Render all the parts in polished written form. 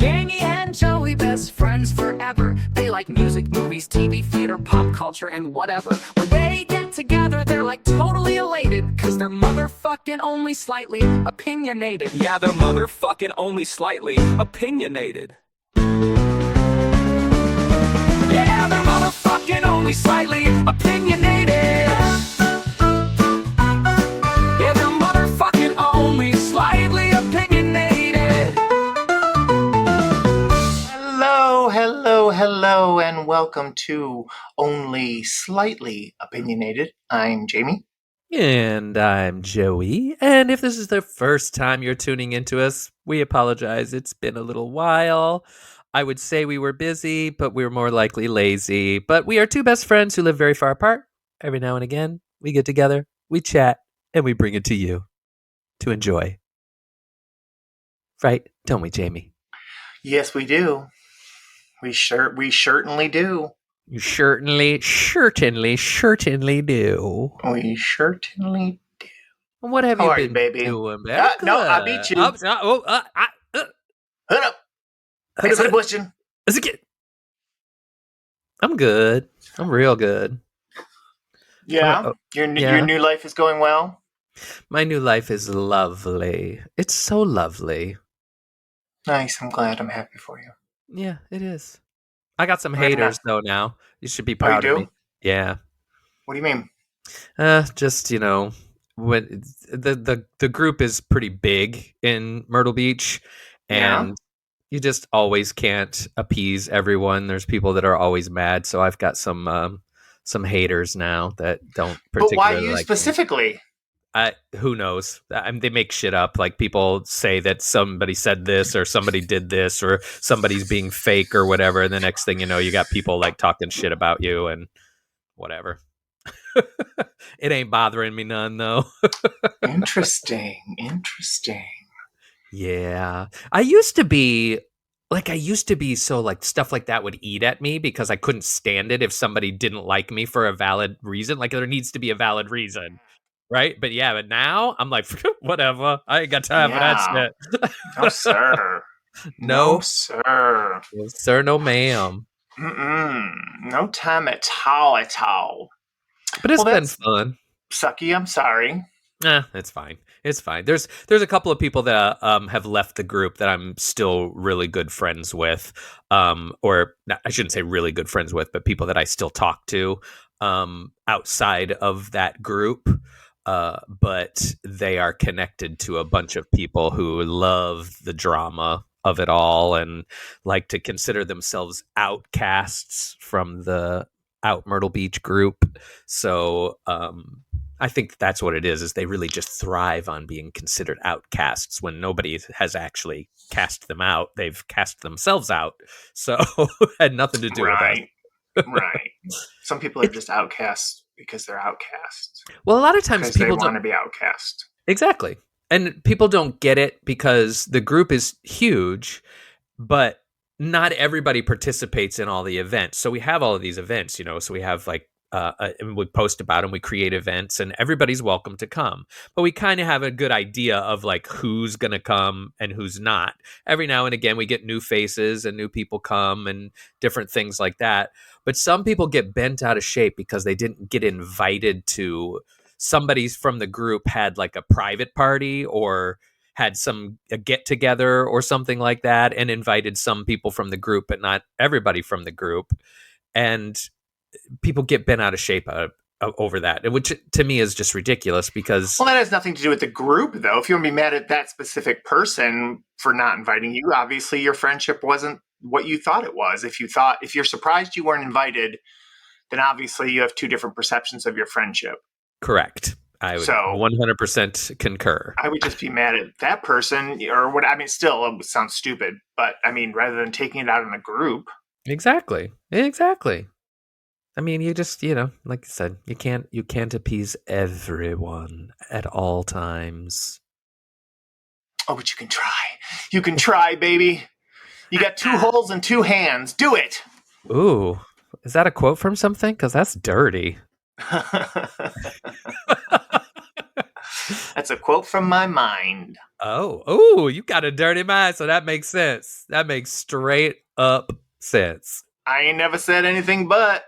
Jamie and Joey, best friends forever. They like music, movies, TV, theater, pop culture, and whatever. When they get together, they're like totally elated, cause they're motherfucking only slightly opinionated. Yeah, they're motherfucking only slightly opinionated. Yeah, they're motherfucking only slightly opinionated. Yeah, they're motherfucking only slightly opinionated. Hello, and welcome to Only Slightly Opinionated. I'm Jamie. And I'm Joey. And if this is the first time you're tuning into us, we apologize. It's been a little while. I would say we were busy, but we were more likely lazy. But we are two best friends who live very far apart. Every now and again, we get together, we chat, and we bring it to you to enjoy. Right? Don't we, Jamie? Yes, we do. We certainly do. You certainly do. We certainly do. What have How you are been you, baby? doing, baby? No, I beat you. Hold up. Answer the question. I'm good. I'm real good. Yeah? Your new life is going well? My new life is lovely. It's so lovely. Nice. I'm glad. I'm happy for you. Yeah, it is. I got some I'm haters not- though now. You should be proud you of do? me. Yeah. What do you mean? Just, when the group is pretty big in Myrtle Beach, and Yeah. you just always can't appease everyone. There's people that are always mad, so I've got some haters now that don't particularly But why you like me. specifically? Who knows? They make shit up. Like, people say that somebody said this or somebody did this or somebody's being fake or whatever, and the next thing you know, you got people like talking shit about you and whatever. It ain't bothering me none, though. Interesting. Yeah. I used to be so like stuff like that would eat at me because I couldn't stand it if somebody didn't like me for a valid reason. Like, there needs to be a valid reason. Right? But now I'm like, whatever. I ain't got time for that shit. No, sir. No. No, sir. No, sir, no ma'am. No time at all. But it's been that's fun. Sucky, I'm sorry. It's fine. It's fine. There's a couple of people that have left the group that I'm still really good friends with. Or not, I shouldn't say really good friends with, but people that I still talk to outside of that group. But they are connected to a bunch of people who love the drama of it all and like to consider themselves outcasts from the Out Myrtle Beach group. So I think that's what it is they really just thrive on being considered outcasts when nobody has actually cast them out. They've cast themselves out. So had nothing to do with that. Right. Some people are just outcasts because they're outcasts. Well, a lot of times people want to be outcast. Exactly. And people don't get it because the group is huge, but not everybody participates in all the events. So we have all of these events, so we have like, and we post about them, we create events, and everybody's welcome to come. But we kind of have a good idea of like who's going to come and who's not. Every now and again, we get new faces and new people come and different things like that. But some people get bent out of shape because they didn't get invited to somebody from the group had like a private party or had a get together or something like that and invited some people from the group, but not everybody from the group. And people get bent out of shape over that, which to me is just ridiculous because... Well, that has nothing to do with the group, though. If you want to be mad at that specific person for not inviting you, obviously your friendship wasn't what you thought it was. If you're surprised you weren't invited, then obviously you have two different perceptions of your friendship. Correct. I would 100% concur. I would just be mad at that person or what. I mean, still, it sounds stupid, but I mean, rather than taking it out in the group. Exactly. I mean, you just, like I said, you can't appease everyone at all times. Oh, but you can try. You can try, baby. You got 2 holes and 2 hands. Do it. Ooh, is that a quote from something? Because that's dirty. That's That's a quote from my mind. Oh, you got a dirty mind, so that makes sense. That makes straight up sense. I ain't never said anything but.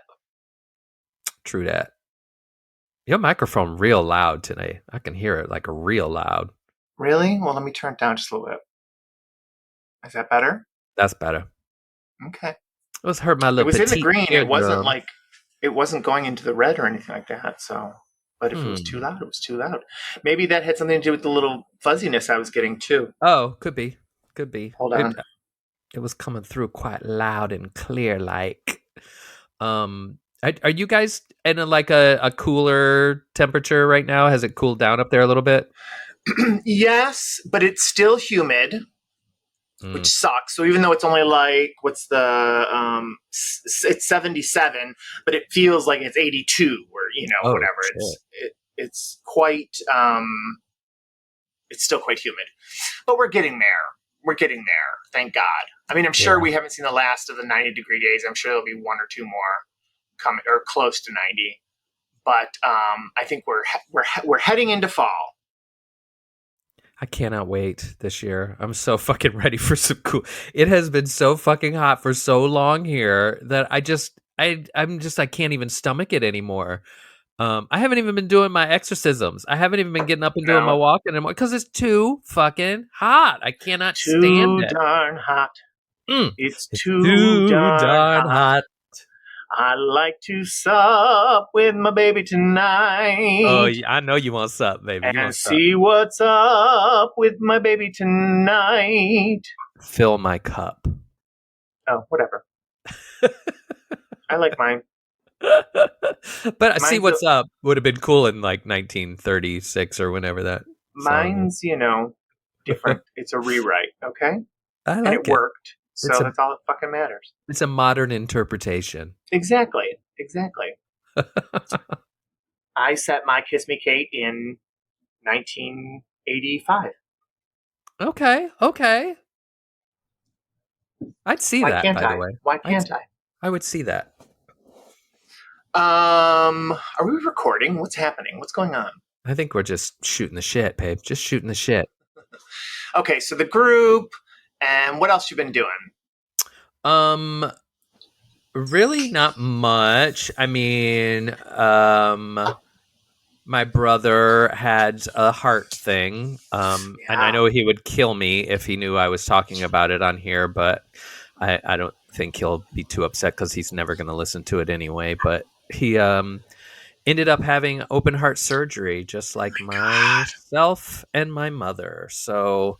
True that. Your microphone real loud today. I can hear it like real loud. Really? Well, let me turn it down just a little bit. Is that better? That's better. Okay. It was hurt my little. It was in the green. It wasn't eardrum. like it wasn't going into the red or anything like that. So, but if it was Hmm. too loud, it was too loud. Maybe that had something to do with the little fuzziness I was getting too. Oh, could be. Could be. Hold on. It was coming through quite loud and clear, like. Are you guys in a cooler temperature right now? Has it cooled down up there a little bit? Yes, but it's still humid, which sucks. So even though it's only like what's the it's 77, but it feels like it's 82 or whatever. Shit. It's quite it's still quite humid, but we're getting there. We're getting there. Thank God. I mean, I'm sure we haven't seen the last of the 90-degree days. I'm sure there'll be one or two more coming or close to 90. But I think we're heading into fall. I cannot wait this year. I'm so fucking ready for some cool. It has been so fucking hot for so long here that I can't even stomach it anymore. I haven't even been doing my exorcisms. I haven't even been getting up and doing my walking anymore because it's too fucking hot. I cannot stand it. Too darn hot. It's too darn hot. I like to sup with my baby tonight. Oh, I know you want sup, baby. You and want see sup. what's up with my baby tonight. Fill my cup. Oh, whatever. I like mine. But see what's up would have been cool in like 1936 or whenever that. Mine's, different. It's a rewrite, okay? I like and it worked. So that's all that fucking matters. It's a modern interpretation. Exactly. I set my Kiss Me Kate in 1985. Okay. I'd see that, by the way. Why can't I? I would see that. Are we recording? What's happening? What's going on? I think we're just shooting the shit, babe. Just shooting the shit. Okay, so the group, and what else you been doing? Really not much. I mean, my brother had a heart thing, and I know he would kill me if he knew I was talking about it on here, but I don't think he'll be too upset because he's never going to listen to it anyway. But he ended up having open heart surgery, just like myself and my mother. So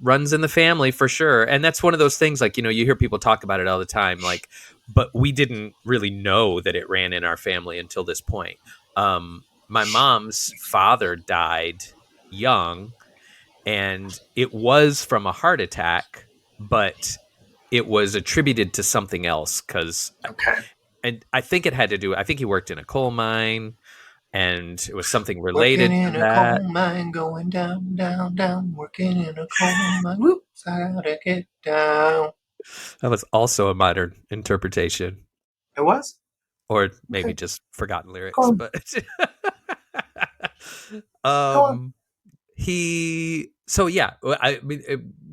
runs in the family for sure. And that's one of those things, like, you hear people talk about it all the time, like, but we didn't really know that it ran in our family until this point. My mom's father died young, and it was from a heart attack, but it was attributed to something else and I think it had to do. I think he worked in a coal mine, and it was something related working to in a that. coal mine, going down, down, down. Working in a coal mine. Whoops, I gotta get down. That was also a modern interpretation. It was, or maybe just forgotten lyrics. But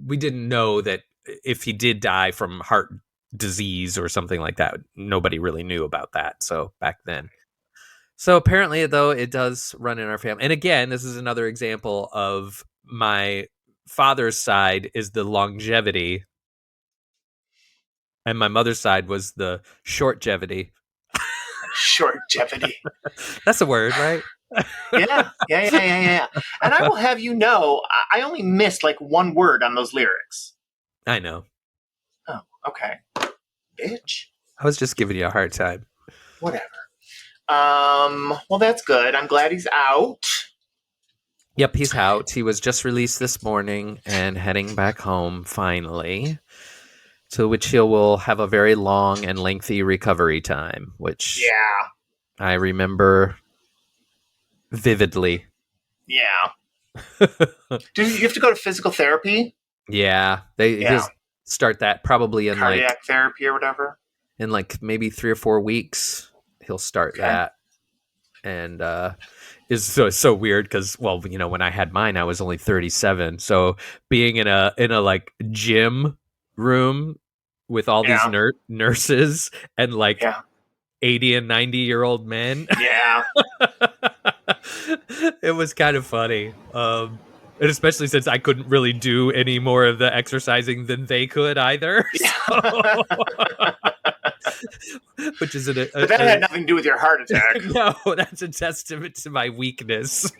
we didn't know that if he did die from heart disease or something like that, nobody really knew about that. So back then. So apparently, though, it does run in our family. And again, this is another example of my father's side is the longevity, and my mother's side was the shortgevity. Shortgevity. That's a word, right? Yeah. And I will have you know, I only missed like one word on those lyrics. I know. Oh, okay. Bitch. I was just giving you a hard time. Whatever. Well, that's good. I'm glad he's out. Yep, he's out. He was just released this morning and heading back home finally, to which he will have a very long and lengthy recovery time, which I remember vividly. Yeah. Do you have to go to physical therapy? Yeah, he'll start that probably in cardiac therapy or whatever. In like maybe 3 or 4 weeks, he'll start that, and is so weird because, well, when I had mine, I was only 37. So being in a like gym room with all these Yeah. nurses and like Yeah. 80 and 90-year-old men, Yeah. it was kind of funny. And especially since I couldn't really do any more of the exercising than they could either. Yeah. So, which is But that had nothing to do with your heart attack. no, that's a testament to my weakness.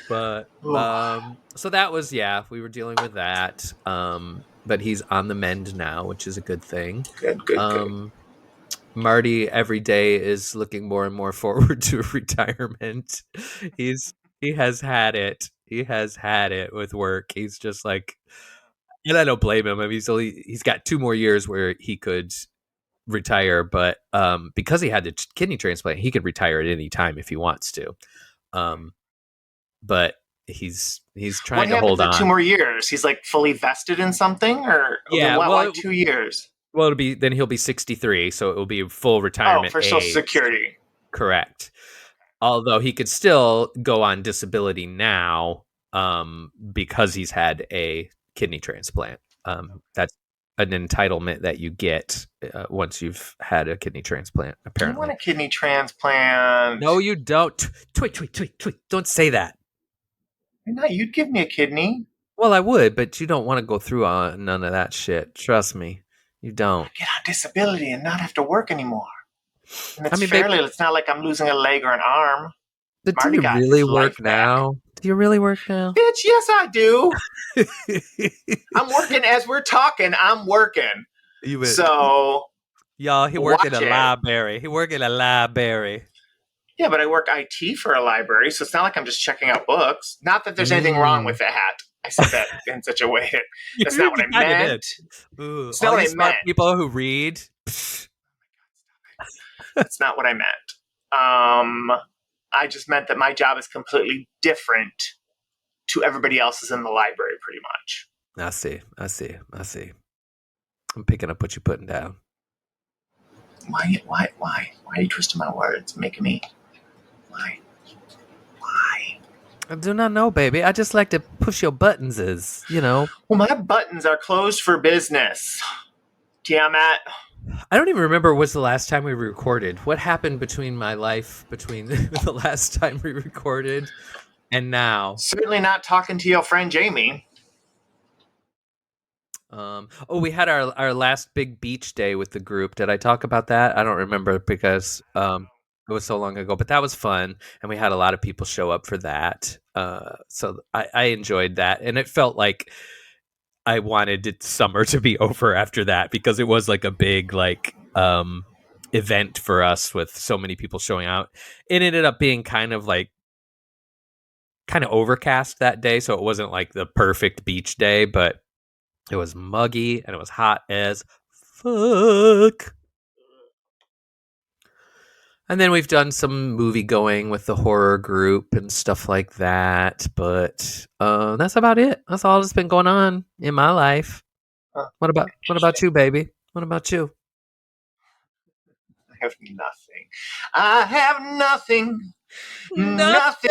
But so that was, we were dealing with that. But he's on the mend now, which is a good thing. Good. Marty every day is looking more and more forward to retirement. He has had it. He has had it with work. He's just like, and I don't blame him. I mean, he's got 2 more years where he could retire, but because he had the kidney transplant, he could retire at any time if he wants to. But he's trying to hold on. What happens in 2 more years? He's like fully vested in something, or Yeah, why 2 years? Well, he'll be 63, so it will be full retirement for Social Security. Correct. Although he could still go on disability now, because he's had a kidney transplant. That's an entitlement that you get once you've had a kidney transplant. Apparently, I want a kidney transplant. No, you don't. Tweet. Don't say that. No, you'd give me a kidney. Well, I would, but you don't want to go through none of that shit. Trust me, you don't. Get on disability and not have to work anymore. And it's baby, it's not like I'm losing a leg or an arm. But do you really work now? Do you really work now? Bitch, yes I do. I'm working as we're talking. I'm working. So, y'all, he work in a library. He work in a library. Yeah, but I work IT for a library, so it's not like I'm just checking out books. Not that there's anything wrong with that. I said that in such a way that that's not what I meant. It's not what I meant. People who read. That's not what I meant. I just meant that my job is completely different to everybody else's in the library, pretty much. I see. I'm picking up what you're putting down. Why are you twisting my words, making me? Why? I do not know, baby. I just like to push your buttons, Well, my buttons are closed for business. Damn it. I don't even remember what's the last time we recorded. What happened between my life between the last time we recorded and now? Certainly not talking to your friend Jamie. We had our last big beach day with the group. Did I talk about that? I don't remember because it was so long ago, but that was fun, and we had a lot of people show up for that. So I enjoyed that, and it felt like I wanted summer to be over after that because it was like a big event for us with so many people showing out. It ended up being kind of overcast that day, so it wasn't like the perfect beach day, but it was muggy and it was hot as fuck. And then we've done some movie going with the horror group and stuff like that. But that's about it. That's all that's been going on in my life. What about you, baby? What about you? I have nothing. I have nothing. Nothing.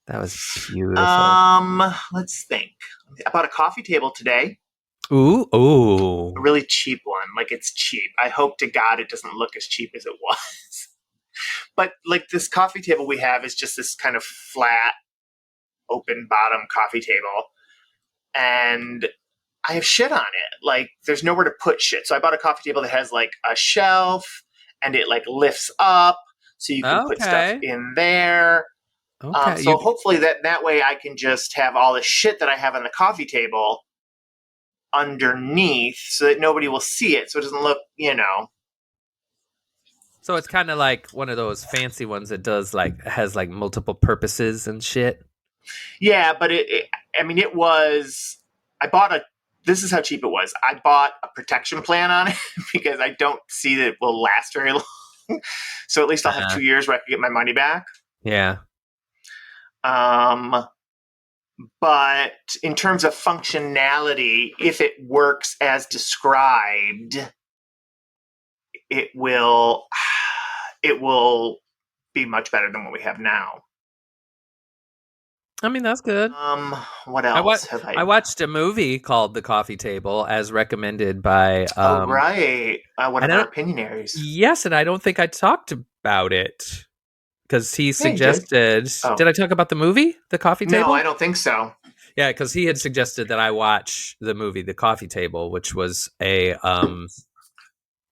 That was beautiful. Let's think. I bought a coffee table today. Ooh. A really cheap one. Like, it's cheap. I hope to God it doesn't look as cheap as it was. But like, this coffee table we have is just this kind of flat, open bottom coffee table. And I have shit on it. Like, there's nowhere to put shit. So I bought a coffee table that has like a shelf and it like lifts up so you can put stuff in there. Okay. So hopefully that way I can just have all the shit that I have on the coffee table underneath so that nobody will see it. So it doesn't look, So it's kind of like one of those fancy ones that has multiple purposes and shit. Yeah, but this is how cheap it was. I bought a protection plan on it because I don't see that it will last very long. So at least I'll have 2 years where I can get my money back. Yeah. But in terms of functionality, if it works as described, it will be much better than what we have now. I mean, that's good. What I wa- else have I watched a movie called The Coffee Table, as recommended by. Oh, right. One And of I our don't, opinionaries. yes, and I don't think I talked about it because he Yeah, you did. suggested. Oh. Did I talk about the movie, The Coffee No, Table? I don't think so. Yeah, because he had suggested that I watch the movie The Coffee Table, which was a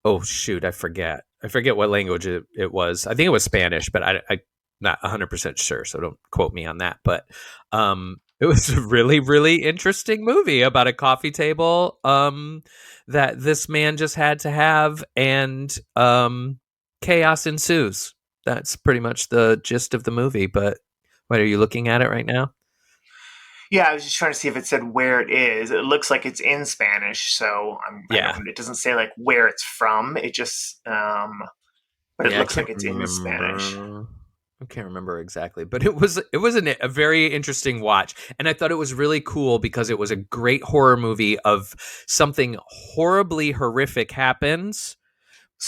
oh shoot, I forget what language it was. I think it was Spanish, but I not 100% sure, so don't quote me on that. But it was a really, really interesting movie about a coffee table that this man just had to have, and chaos ensues. That's pretty much the gist of the movie. But what, are you looking at it right now? Yeah, I was just trying to see if it said where it is. It looks like it's in Spanish, so Yeah. it doesn't say like where it's from. It just, but it Yeah, I looks can't like it's in Spanish. remember. I can't remember exactly, but it was a very interesting watch, and I thought it was really cool because it was a great horror movie of something horribly horrific happens,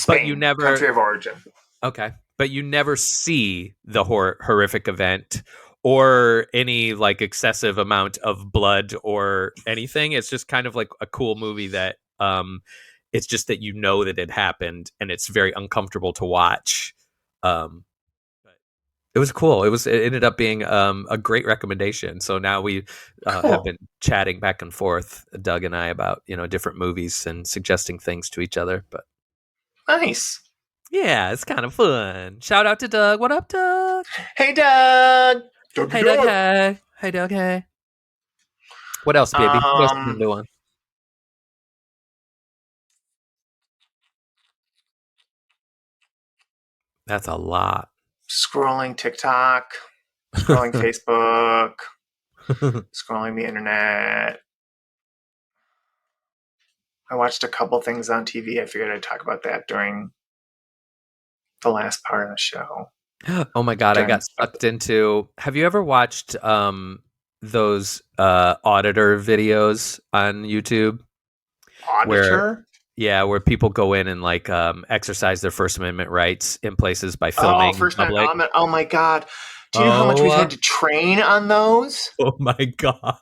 but you Spain, never country of origin. okay, but you never see the horrific event or any like excessive amount of blood or anything. It's just kind of like a cool movie that it's just that you know that it happened and it's very uncomfortable to watch. But it was cool. It ended up being a great recommendation. So now we have Cool. been chatting back and forth, Doug and I, about different movies and suggesting things to each other. But Nice. yeah, it's kind of fun. Shout out to Doug. What up, Doug? Hey, Doug. Hey, Doug. Hey. Hey, Doug. Hey. What else, baby? What else you been Um, doing? That's a lot. scrolling TikTok, scrolling Facebook, scrolling the internet. I watched a couple things on TV. I figured I'd talk about that during the last part of the show. Oh my god, I During got sucked into. Have you ever watched those auditor videos on YouTube where Auditor. where people go in and like exercise their First Amendment rights in places by Oh, filming in first night. public? Oh my God. Do you know how much we've Oh, had to train on those? oh my god.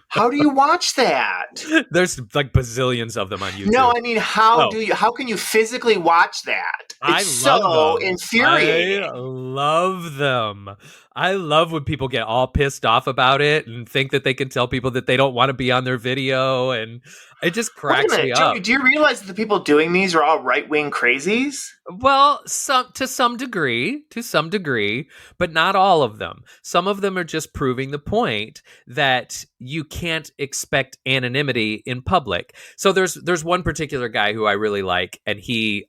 How do you watch that? There's like bazillions of them on No, YouTube. I mean, Oh, how can you physically watch that? I It's love so them. I infuriating. love them. I love when people get all pissed off about it and think that they can tell people that they don't want to be on their video, and it just Wait a cracks me minute. up. Do you realize that the people doing these are all right wing crazies? Well, to some degree, but not all of them. Some of them are just proving the point that you can't expect anonymity in public. So there's one particular guy who I really like, and he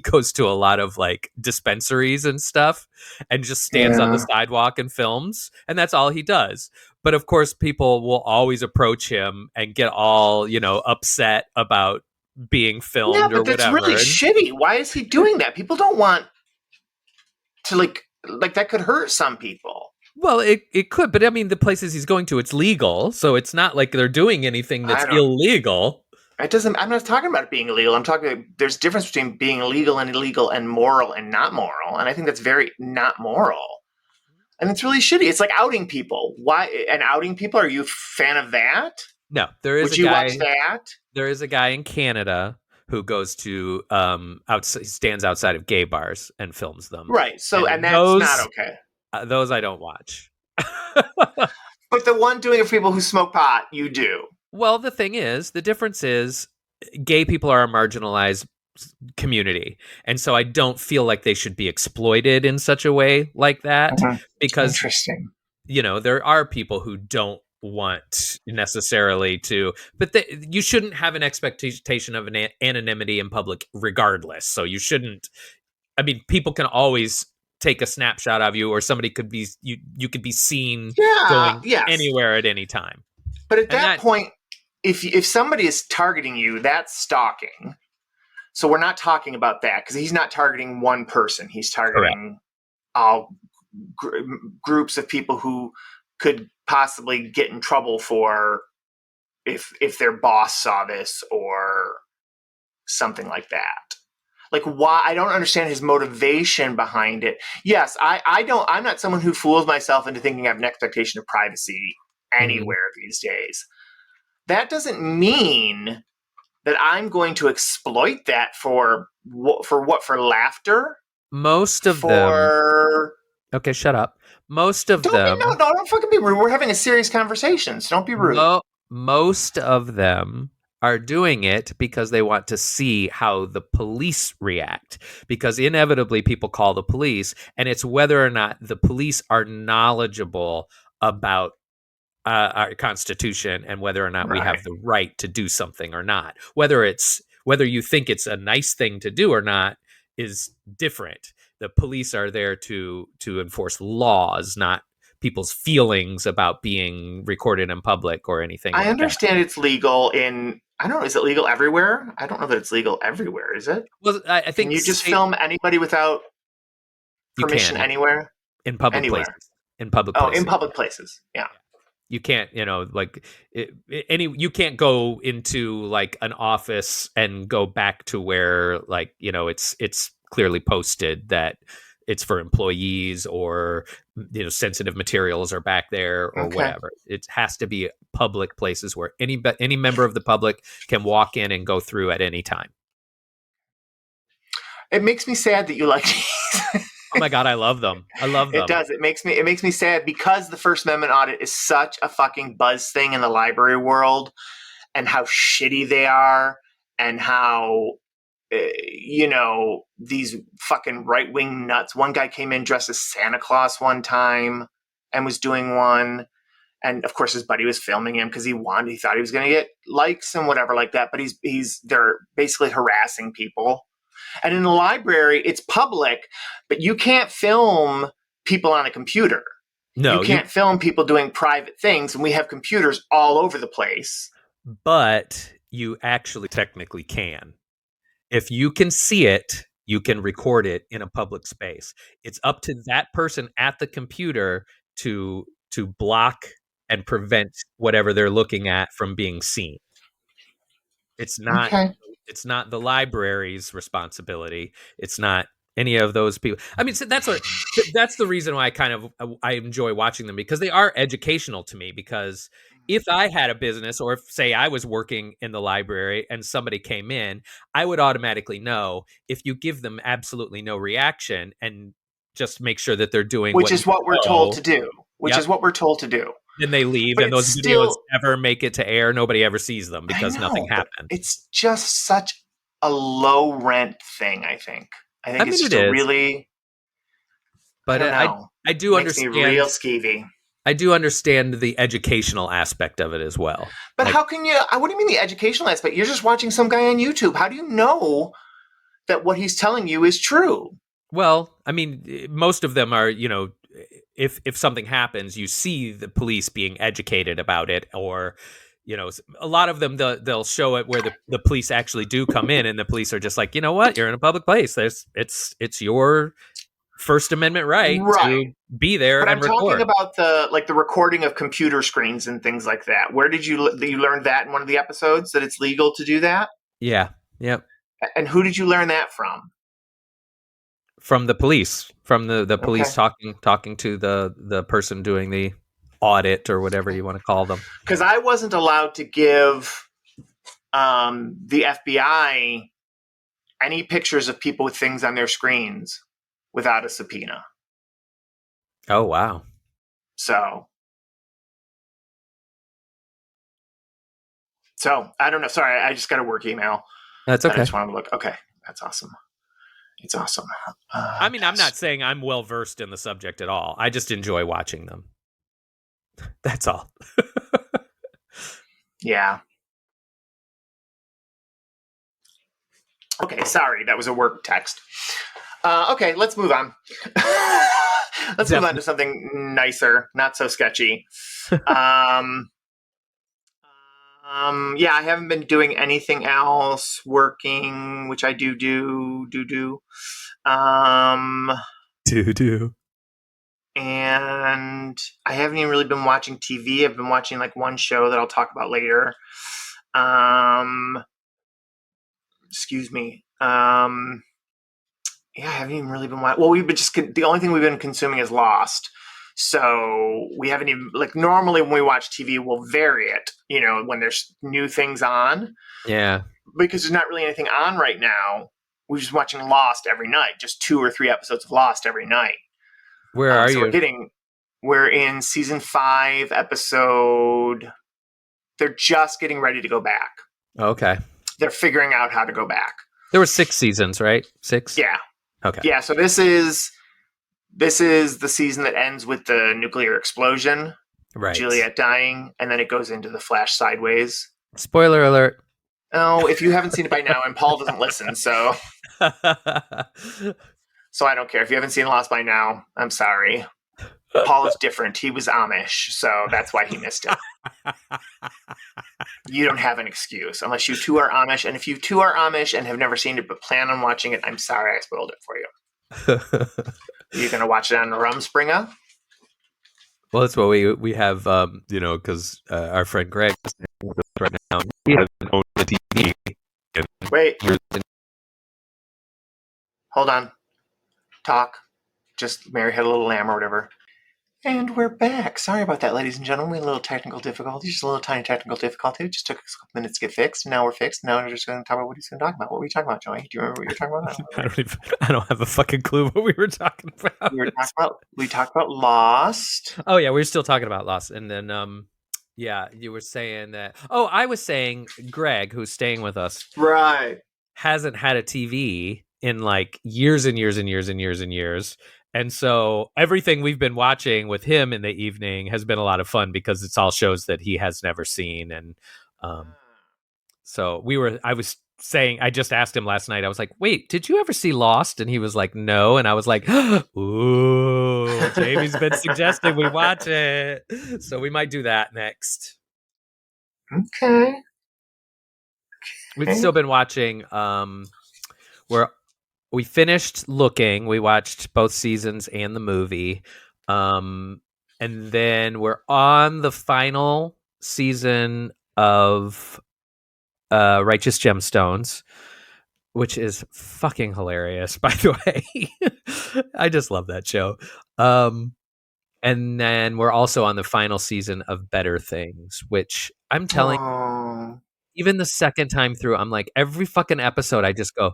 goes to a lot of like dispensaries and stuff and just stands on the Yeah. sidewalk and films, and that's all he does. But of course people will always approach him and get all, upset about being Yeah, filmed or but that's really whatever. shitty. Why is he doing that? People don't want to like that could hurt some people. Well, it could, but I mean, the places he's going to, it's legal, so it's not like they're doing anything that's I don't. illegal. It doesn't. I'm not talking about it being illegal. I'm talking. There's a difference between being legal and illegal, and moral and not moral. And I think that's very not moral. And it's really shitty. It's like outing people. Why? And outing people. Are you a fan of that? No, there is Would a you watch guy. that? There is a guy in Canada who goes to stands outside of gay bars and films them, Right. So, and and that's not those okay. those I don't watch. But the one doing it for people who smoke pot, you do. Well, the difference is gay people are a marginalized community. And so I don't feel like they should be exploited in such a way like that Mhm. because, Interesting. there are people who don't want necessarily to, but you shouldn't have an expectation of an anonymity in public regardless. So you shouldn't, I mean, people can always take a snapshot of you, or somebody could be, you could be seen Yeah. going Yes. anywhere at any time. But at And that point, if somebody is targeting you, that's stalking. So we're not talking about that because he's not targeting one person. He's targeting all groups of people who could possibly get in trouble for if their boss saw this or something like that. Like, why? I don't understand his motivation behind it. Yes, I'm not someone who fools myself into thinking I have an expectation of privacy anywhere these days. That doesn't mean that I'm going to exploit that for laughter. Most of them. For Okay, shut up. Most of them. don't fucking be rude. We're having a serious conversation, so don't be rude. Most of them are doing it because they want to see how the police react. Because inevitably people call the police, and it's whether or not the police are knowledgeable about our Constitution and whether or not we have the right to do something or not. Whether you think it's a nice thing to do or not is different. The police are there to enforce laws, not people's feelings about being recorded in public or anything. I understand it's legal in, I don't know, is it legal everywhere? I don't know that it's legal everywhere, is it? Well, I think can you just film anybody without permission anywhere? In public places. In public places. In public places. Yeah. You can't, like you can't go into like an office and go back to where like, it's clearly posted that it's for employees or, sensitive materials are back there or whatever. It has to be public places where any member of the public can walk in and go through at any time. It makes me sad that you like these. Oh my God, I love them. I love them. It does. It makes me sad because the First Amendment audit is such a fucking buzz thing in the library world, and how shitty they are, and how these fucking right-wing nuts. One guy came in dressed as Santa Claus one time and was doing one, and of course his buddy was filming him because he thought he was going to get likes and whatever like that. But they're basically harassing people. And in the library, it's public, but you can't film people on a computer. No, you can't film people doing private things, and we have computers all over the place. But you actually technically can. If you can see it, you can record it in a public space. It's up to that person at the computer to block and prevent whatever they're looking at from being seen. It's not. Okay. It's not the library's responsibility. It's not any of those people. I mean, so that's the reason why I enjoy watching them, because they are educational to me. Because if I had a business, or if, say, I was working in the library and somebody came in, I would automatically know if you give them absolutely no reaction and just make sure that they're doing which is what we're told to do. Is what we're told to do. Then they leave, but and those videos never make it to air. Nobody ever sees them because nothing happened. It's just such a low rent thing, I think. I think it's just really. But I do understand. Me real skeevy. I do understand the educational aspect of it as well. But how can you? What do you mean the educational aspect? You're just watching some guy on YouTube. How do you know that what he's telling you is true? Well, I mean, most of them are, if something happens, you see the police being educated about it, or, a lot of them, they'll show it where the police actually do come in, and the police are just like, you know what, you're in a public place. It's your First Amendment right to be there and record. But I'm talking about the recording of computer screens and things like that. Where did you learn that in one of the episodes, that it's legal to do that? Yeah. Yep. And who did you learn that from? From the police, from the police talking to the person doing the audit or whatever you want to call them. Because I wasn't allowed to give the FBI any pictures of people with things on their screens without a subpoena. Oh, wow. So I don't know. Sorry, I just got a work email. That's okay. I just wanted to look. Okay, that's awesome. It's awesome. I mean, I'm not saying I'm well versed in the subject at all. I just enjoy watching them. That's all. Yeah. Okay, sorry. That was a work text. Okay, let's move on. Let's move on to something nicer, not so sketchy. Yeah, I haven't been doing anything else, working, which I do. and I haven't even really been watching TV. I've been watching like one show that I'll talk about later. Excuse me. Yeah, I haven't even really been watching. Well, we've been the only thing we've been consuming is Lost. So we haven't even, like, normally when we watch TV, we'll vary it, when there's new things on. Yeah. Because there's not really anything on right now. We're just watching Lost every night, just 2 or 3 episodes of Lost every night. Where are so you? We're in season 5 episode. They're just getting ready to go back. Okay. They're figuring out how to go back. There were 6 seasons, right? 6? Yeah. Okay. Yeah, so this is the season that ends with the nuclear explosion, Right. Juliet dying, and then it goes into the Flash sideways. Spoiler alert. Oh, if you haven't seen it by now, and Paul doesn't listen, so I don't care. If you haven't seen Lost by now, I'm sorry. Paul is different. He was Amish, so that's why he missed it. You don't have an excuse unless you two are Amish. And if you two are Amish and have never seen it but plan on watching it, I'm sorry I spoiled it for you. You're going to watch it on Rumspringa? Well, that's what we have, because our friend Greg is with us right now. He hasn't owned the TV. Wait. Hold on. Talk. Just Mary had a little lamb or whatever. And we're back. Sorry about that, ladies and gentlemen. We had a little technical difficulty. Just a little tiny technical difficulty. It just took us a couple minutes to get fixed. Now we're fixed. Now we're just going to talk about what he's going to talk about. What were you talking about, Joey? Do you remember what you were talking about? I don't have a fucking clue what we were talking about. We talked about Lost. Oh, yeah. We were still talking about Lost. And then, you were saying that. Oh, I was saying Greg, who's staying with us, right, hasn't had a TV in like years and years and years and years and years. And so everything we've been watching with him in the evening has been a lot of fun because it's all shows that he has never seen. And so I was saying, I just asked him last night, I was like, wait, did you ever see Lost? And he was like, no. And I was like, ooh, Jamie's been suggesting we watch it. So we might do that next. Okay. We've still been watching, we finished Looking. We watched both seasons and the movie. And then we're on the final season of Righteous Gemstones, which is fucking hilarious, by the way. I just love that show. And then we're also on the final season of Better Things, which I'm telling you, even the second time through, I'm like, every fucking episode, I just go,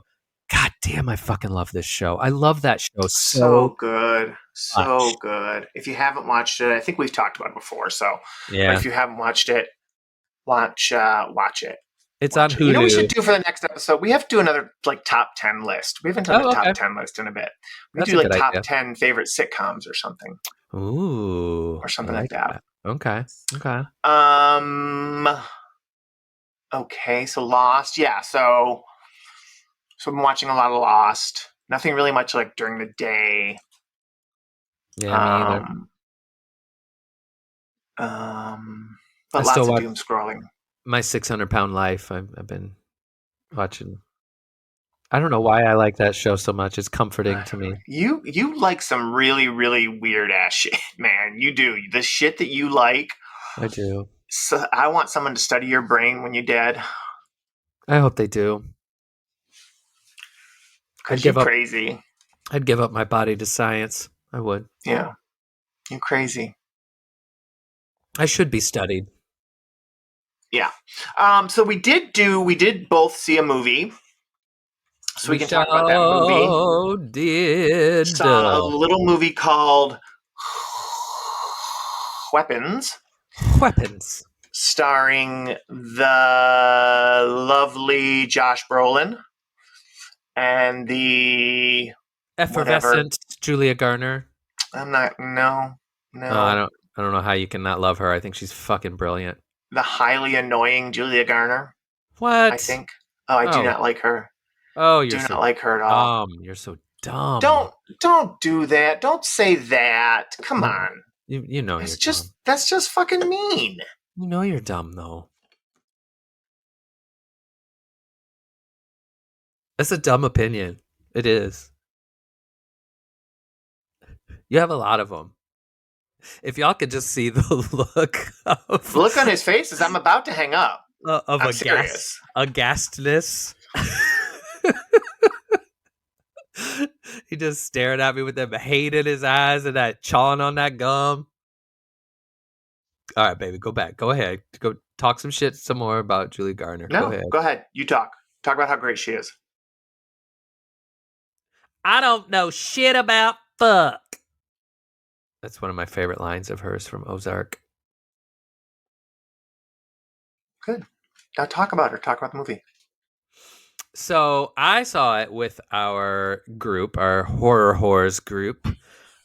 God damn, I fucking love this show. I love that show so good. So good. If you haven't watched it, I think we've talked about it before. So yeah, if you haven't watched it, watch it. It's on Hulu. You know what we should do for the next episode? We have to do another like top 10 list. We haven't done a top 10 list in a bit. We do like top 10 favorite sitcoms or something. Ooh. Or something like that. Okay. Okay, so Lost. Yeah, so I've been watching a lot of Lost. Nothing really much like during the day. Yeah, me either. But lots of doom scrolling. My 600-pound life. I've been watching. I don't know why I like that show so much. It's comforting to me. You like some really, really weird ass shit, man. You do. The shit that you like. I do. So I want someone to study your brain when you're dead. I hope they do. Because you're crazy. I'd give up my body to science. I would. Yeah. You're crazy. I should be studied. Yeah. So we did both see a movie. So we can talk about that movie. Oh, did. Saw a little movie called Weapons. Starring the lovely Josh Brolin and the effervescent Julia Garner. I'm not. No. I don't know how you can not love her. I think she's fucking brilliant. The highly annoying Julia Garner. What? I think. Oh, I do not like her. Oh, you do not like her at all. You're so dumb. Don't do that. Don't say that. Come on. You know you're dumb. That's just fucking mean. You know you're dumb though. That's a dumb opinion. It is. You have a lot of them. If y'all could just see the look The look on his face is I'm about to hang up. of I'm serious. aghastness. He just stared at me with that hate in his eyes and that chawing on that gum. All right, baby, go back. Go ahead. Go talk some shit some more about Julie Garner. No, Go ahead. go ahead. You talk. Talk about how great she is. I don't know shit about fuck. That's one of my favorite lines of hers from Ozark. Good. Now talk about her. Talk about the movie. So I saw it with our group, our horror whores group.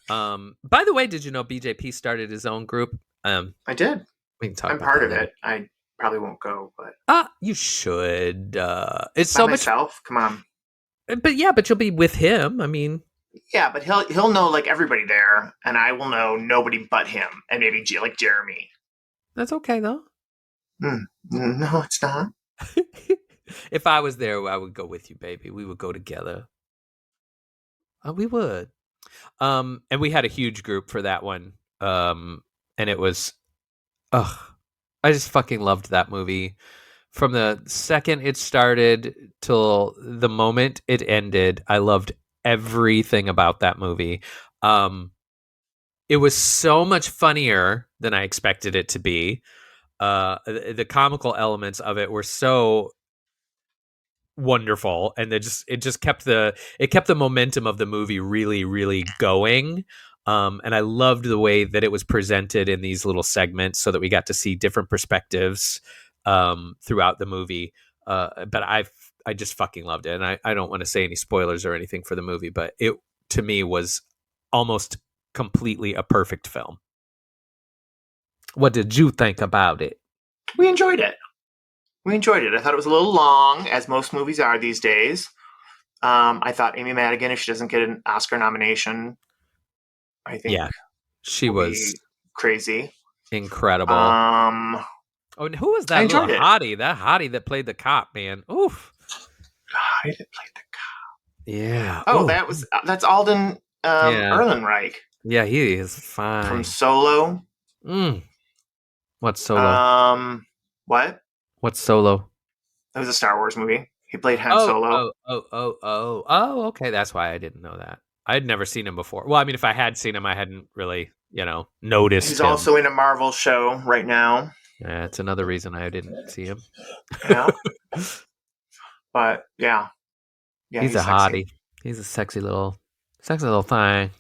By the way, did you know BJP started his own group? I did. We can talk I'm about part that of later. it. I probably won't go, but You should. It's by so myself. Come on. much. But yeah, but you'll be with him. I mean, Yeah, but he'll know like everybody there, and I will know nobody but him, and maybe like Jeremy. that's okay though. No, it's not. If I was there, I would go with you, baby. We would go together. We would. And we had a huge group for that one. And it was, ugh, I just fucking loved that movie. From the second it started till the moment it ended, I loved everything about that movie. It was so much funnier than I expected it to be. The comical elements of it were so wonderful, and it just kept the momentum of the movie really, really going. And I loved the way that it was presented in these little segments, so that we got to see different perspectives throughout the movie. But I just fucking loved it, and I don't want to say any spoilers or anything for the movie, but it to me was almost completely a perfect film. What did you think about it? We enjoyed it. I thought it was a little long, as most movies are these days. I thought Amy Madigan, if she doesn't get an Oscar nomination, I think she will was be crazy. incredible. Oh, and who was that little hottie? That hottie that played the cop, man. Oof. God, I didn't play the cop. Yeah. Oh, that's Alden Ehrenreich. Yeah, he is fine. From Solo. What's Solo? What? What's Solo? It was a Star Wars movie. He played Han Solo. Oh, okay. That's why I didn't know that. I'd never seen him before. Well, I mean, if I had seen him, I hadn't really, noticed He's him. also in a Marvel show right now. Yeah, it's another reason I didn't see him. Yeah. But, yeah. He's a hottie. He's a sexy little thing.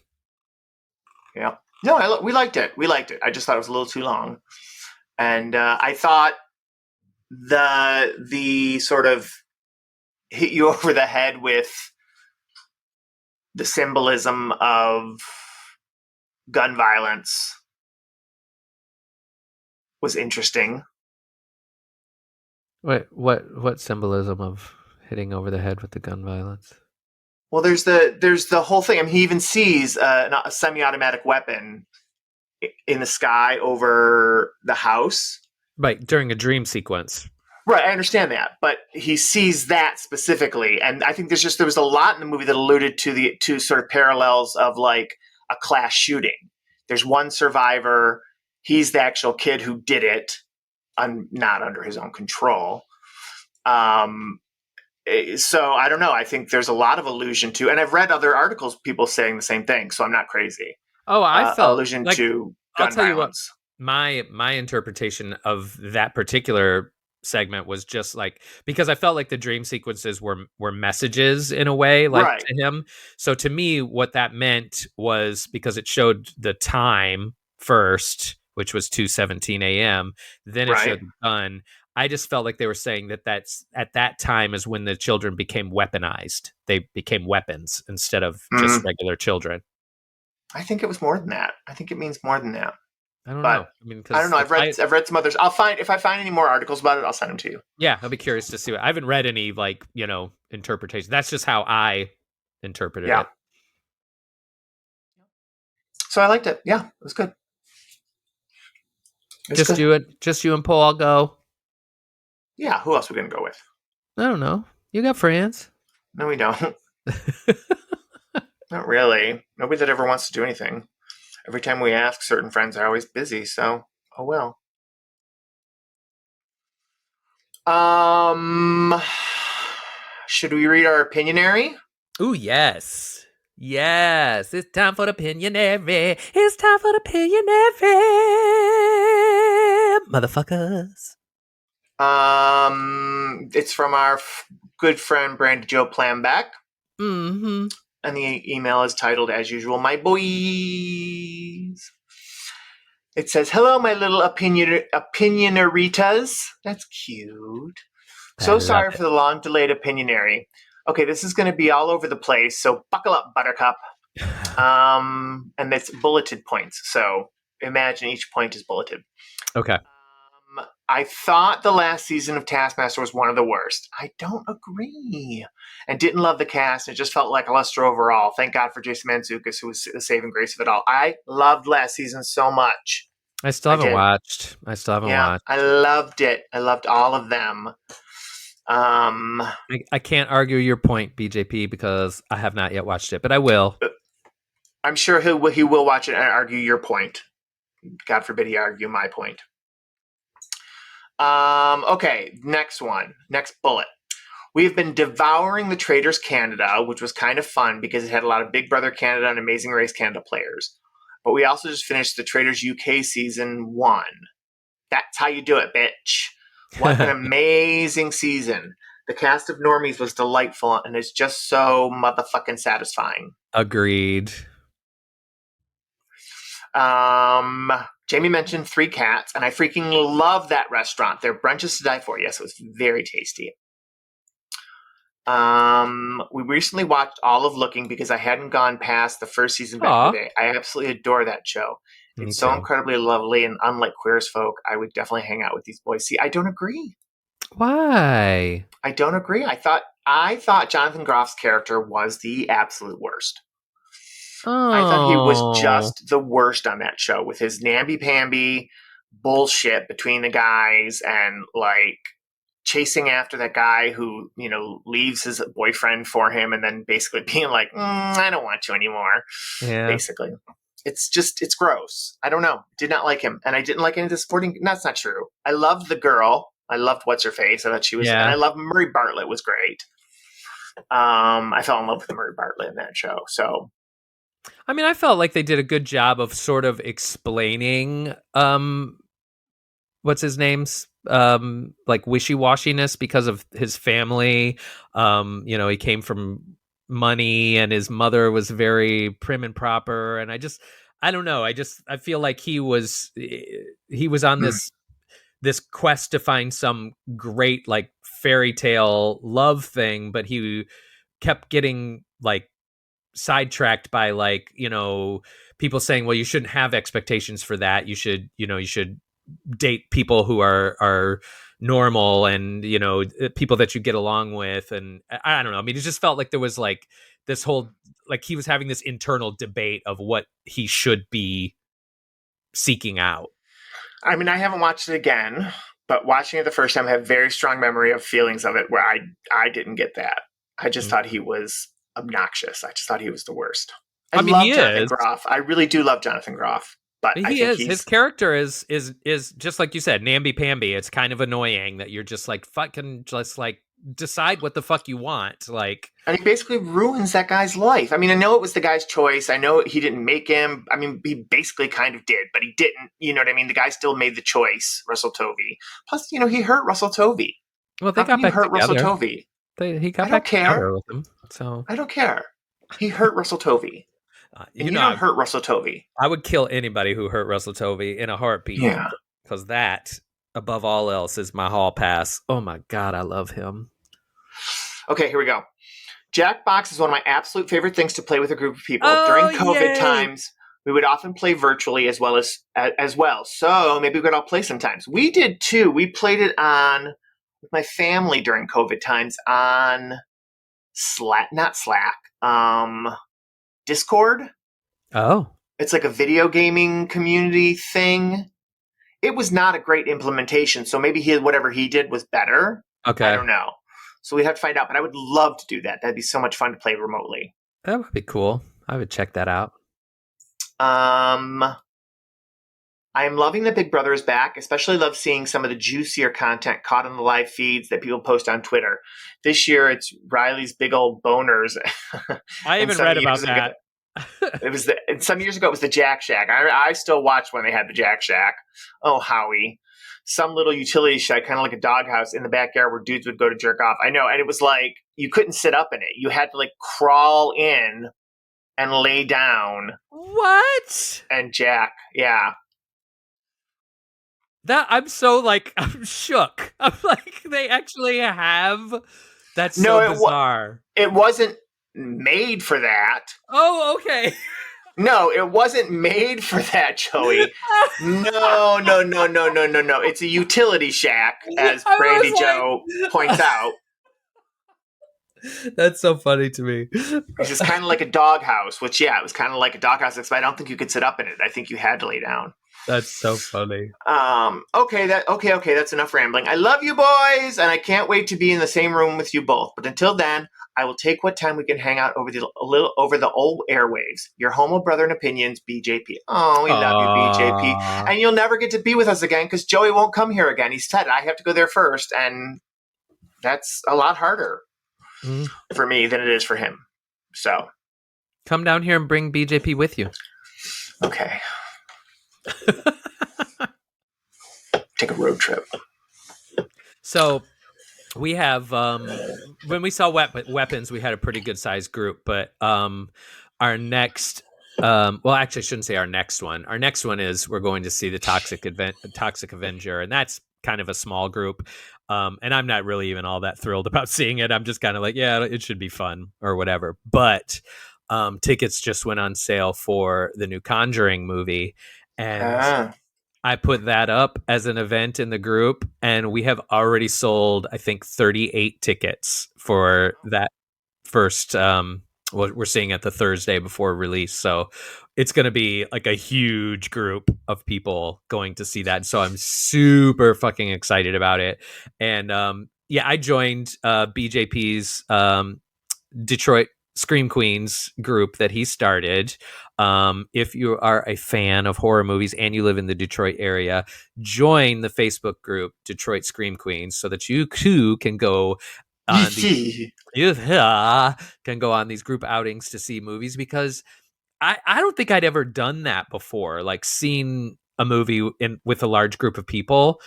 Yeah. No, we liked it. I just thought it was a little too long. And I thought the sort of hit you over the head with the symbolism of gun violence was interesting. Wait, what symbolism of hitting over the head with the gun violence? Well, there's the whole thing. I mean, he even sees a semi-automatic weapon in the sky over the house. Right, during a dream sequence. Right, I understand that, but he sees that specifically, and I think there was a lot in the movie that alluded to the two sort of parallels of like a class shooting. There's one survivor; he's the actual kid who did it, not under his own control. So I don't know. I think there's a lot of allusion to, and I've read other articles, people saying the same thing. So I'm not crazy. Oh, I felt allusion to gun violence. My interpretation of that particular segment was just like, because I felt like the dream sequences were messages in a way, like to him. So to me, what that meant was, because it showed the time first, which was 2:17 a.m. Then it showed the gun. I just felt like they were saying that's at that time is when the children became weaponized. They became weapons instead of just regular children. I think it was more than that. I think it means more than that. I don't know. I mean, I don't know. I've read some others. If I find any more articles about it, I'll send them to you. Yeah, I'll be curious to see. I haven't read any interpretation. That's just how I interpreted it. So I liked it. Yeah, it was good. Just you and Paul go. Yeah, who else are we gonna go with? I don't know. You got friends? No, we don't. Not really. Nobody that ever wants to do anything. Every time we ask, certain friends are always busy, so oh well. Should we read our opinionary? Ooh, yes. Yes. It's time for the opinionary. It's time for the opinionary. Motherfuckers. It's from our good friend Brandy Joe Plambeck. Mm-hmm. And the email is titled, as usual, My Boys. It says, hello, my little opinionaritas. That's cute. So sorry for the long delayed opinionary. Okay, this is going to be all over the place, so buckle up, Buttercup. And it's bulleted points, so imagine each point is bulleted. Okay. I thought the last season of Taskmaster was one of the worst. I don't agree. And didn't love the cast. It just felt lackluster overall. Thank God for Jason Mantzoukas, who was the saving grace of it all. I loved last season so much. I still haven't watched. I loved it. I loved all of them. I can't argue your point, BJP, because I have not yet watched it, but I will. I'm sure he will watch it and argue your point. God forbid he argue my point. Okay, next one. Next bullet. We have been devouring the Traitors Canada, which was kind of fun because it had a lot of Big Brother Canada and Amazing Race Canada players. But we also just finished the Traitors UK season 1. That's how you do it, bitch. What an amazing season. The cast of normies was delightful, and it's just so motherfucking satisfying. Agreed. Jamie mentioned 3 Cats, and I freaking love that restaurant. Their brunch is to die for. Yes, it was very tasty. We recently watched all of Looking because I hadn't gone past the first season back in the day. I absolutely adore that show. It's so incredibly lovely, and unlike Queer as Folk, I would definitely hang out with these boys. See, I don't agree. Why? I don't agree. I thought Jonathan Groff's character was the absolute worst. Oh. I thought he was just the worst on that show with his namby-pamby bullshit between the guys and chasing after that guy who, leaves his boyfriend for him and then basically being like, I don't want you anymore. Yeah. Basically. It's gross. I don't know. Did not like him. And I didn't like any of the supporting. That's not true. I loved the girl. I loved What's-Her-Face. I thought she was, and I love Murray Bartlett was great. I fell in love with Murray Bartlett in that show. So, I mean, I felt like they did a good job of sort of explaining, what's his name's, wishy-washiness because of his family. He came from money and his mother was very prim and proper. And I don't know. I feel like he was on this quest to find some great fairy tale love thing, but he kept getting sidetracked by people saying, well, you shouldn't have expectations for that. You should date people who are normal and people that you get along with. And I don't know. I mean, it just felt like there was this whole he was having this internal debate of what he should be seeking out. I mean, I haven't watched it again, but watching it the first time, I have very strong memory of feelings of it where I didn't get that. I just thought he was obnoxious. I just thought he was the worst. I love Jonathan Groff. I really do love Jonathan Groff. But I think his character is just like you said, namby-pamby. It's kind of annoying that you're just fucking just decide what the fuck you want. And he basically ruins that guy's life. I mean, I know it was the guy's choice. I know he didn't make him. I mean, he basically kind of did, but he didn't. You know what I mean? The guy still made the choice, Russell Tovey. Plus, he hurt Russell Tovey. Well, they got back together. Russell Tovey? He got back together with him. So I don't care. He hurt Russell Tovey. You don't hurt Russell Tovey. I would kill anybody who hurt Russell Tovey in a heartbeat. Yeah. Because that, above all else, is my hall pass. Oh my God, I love him. Okay, here we go. Jackbox is one of my absolute favorite things to play with a group of people. During COVID times, we would often play virtually as well. So maybe we could all play sometimes. We did too. We played it with my family during COVID times on Discord. Oh. It's like a video gaming community thing. It was not a great implementation, so maybe whatever he did was better. Okay. I don't know. So we'd have to find out, but I would love to do that. That'd be so much fun to play remotely. That would be cool. I would check that out. I am loving that Big Brother is back. Especially love seeing some of the juicier content caught on the live feeds that people post on Twitter. This year, it's Riley's big old boners. I And even some read years about ago- that. and some years ago, it was the Jack Shack. I still watched when they had the Jack Shack. Oh, Howie. Some little utility shed, kind of like a doghouse in the backyard where dudes would go to jerk off. I know. And it was like, you couldn't sit up in it. You had to like crawl in and lay down What? and jack. Yeah. That I'm so like I'm shook. I'm like they actually have. That's No, so bizarre. It wasn't made for that. Oh, okay. No, it wasn't made for that, Joey. No. It's a utility shack, as I was Brandy like- Joe points out. That's so funny to me. It's just kind of like a doghouse, which, yeah, it was kind of like a doghouse, but I don't think you could sit up in it. I think you had to lay down. That's so funny. Okay, that's enough rambling. I love you boys, and I can't wait to be in the same room with you both. But until then, I will take what time we can hang out over the old airwaves. Your homo brother and opinions, BJP. Oh, we love you, BJP. And you'll never get to be with us again because Joey won't come here again. He said I have to go there first, and that's a lot harder for me than it is for him. So Come down here and bring BJP with you. okay. Take a road trip. So we have when we saw weapons, we had a pretty good sized group, but our next well, actually I shouldn't say our next one. Our next one is we're going to see the Toxic Avenger, and that's kind of a small group. And I'm not really even all that thrilled about seeing it. I'm just kind of like, yeah, it should be fun or whatever. But tickets just went on sale for the new Conjuring movie, and I put that up as an event in the group, and we have already sold, I think, 38 tickets for that first. What we're seeing at the Thursday before release, so it's going to be like a huge group of people going to see that. So I'm super fucking excited about it, and yeah, I joined BJP's Detroit Scream Queens group that he started. If you are a fan of horror movies and you live in the Detroit area, join the Facebook group Detroit Scream Queens so that you too can go on can go on these group outings to see movies, because I don't think I'd ever done that before, like seen a movie with a large group of people.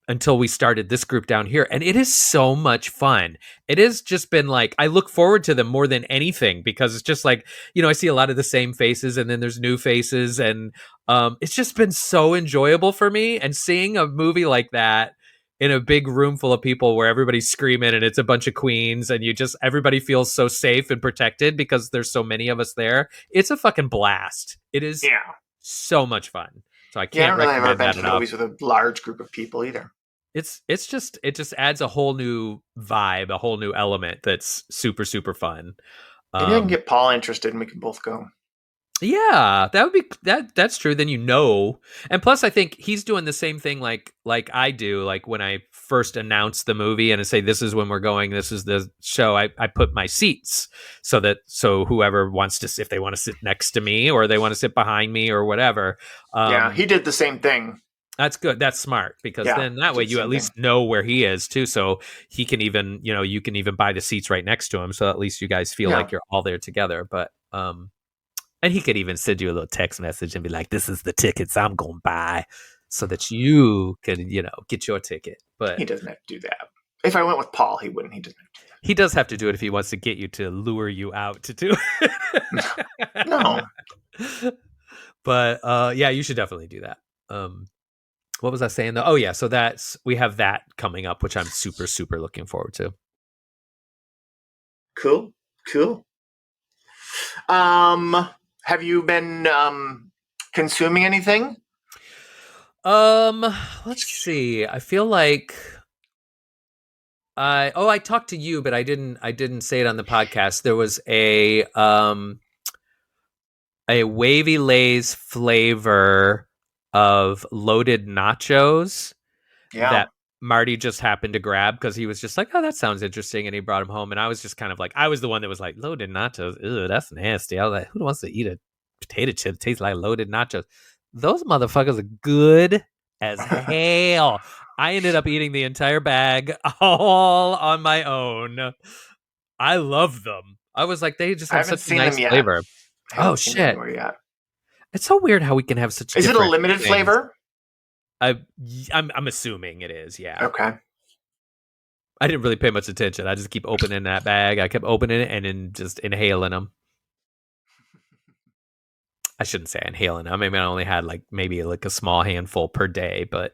Until we started this group down here, and it is so much fun. It has just been like, I look forward to them more than anything, because it's just like, I see a lot of the same faces, and then there's new faces, and it's just been so enjoyable for me. And seeing a movie like that in a big room full of people where everybody's screaming and it's a bunch of queens, and everybody feels so safe and protected because there's so many of us there. It's a fucking blast. It is so much fun. So I can't recommend that enough. Movies with a large group of people either. It just adds a whole new vibe, a whole new element that's super, super fun. Maybe I can get Paul interested and we can both go. Yeah, that would be that's true. Then and plus I think he's doing the same thing like I do. Like when I first announce the movie and I say this is when we're going, this is the show, I put my seats so whoever wants to, if they want to sit next to me or they want to sit behind me or whatever. Yeah, he did the same thing. That's good. That's smart, because then that way you at least know where he is too. So he can even, you can even buy the seats right next to him. So at least you guys feel like you're all there together. But, and he could even send you a little text message and be like, this is the tickets I'm going to buy so that you can, get your ticket. But he doesn't have to do that. If I went with Paul, he wouldn't. He doesn't have to do that. He does have to do it if he wants to get you to lure you out to do it. No. But, yeah, you should definitely do that. What was I saying though? Oh yeah, so we have that coming up, which I'm super, super looking forward to. Cool. Have you been consuming anything? Let's see. I feel like I talked to you, but I didn't say it on the podcast. There was a Wavy Lay's flavor of loaded nachos that Marty just happened to grab because he was just like, oh, that sounds interesting, and he brought him home, and I was just kind of like, I was the one that was like, loaded nachos, ew, that's nasty. I was like, who wants to eat a potato chips taste like loaded nachos. Those motherfuckers are good as hell. I ended up eating the entire bag all on my own. I love them. I was like, they just I have haven't such a seen them nice yet. flavor. I haven't Oh seen them shit! anywhere yet. It's so weird how we can have such. Is it a different limited things. flavor? I'm assuming it is. Yeah. Okay. I didn't really pay much attention. I just keep opening that bag. I kept opening it and then just inhaling them. I shouldn't say inhaling them. I mean, I only had maybe a small handful per day, but